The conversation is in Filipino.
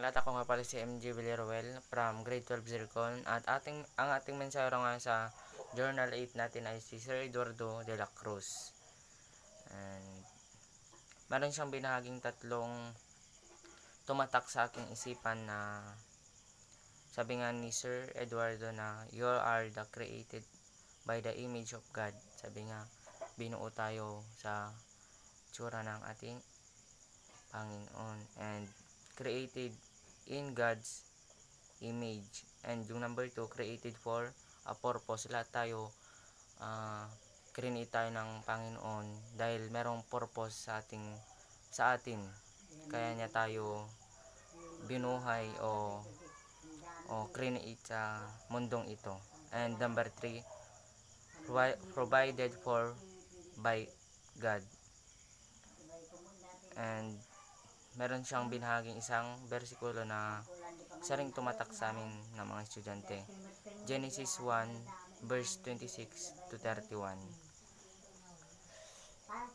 at ako nga pala si MJ Villaruel from grade 12 Zircon at ang ating mensahero nga sa Journal 8 natin ay si Sir Eduardo de la Cruz. And meron siyang binahaging tatlong tumatak sa aking isipan na sabi nga ni Sir Eduardo na you are the created by the image of God. Sabi nga, binuo tayo sa tsura ng ating Panginoon and created in God's image. And yung number 2, created for a purpose. Lahat tayo create tayo ng Panginoon dahil merong purpose sa atin. Kaya niya tayo binuhay o create sa mundong ito. And number 3, provided for by God. And meron siyang binahaging isang bersikulo na isa ring tumatak sa amin ng mga estudyante. Genesis 1 verse 26 to 31.